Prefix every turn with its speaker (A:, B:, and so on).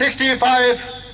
A: 65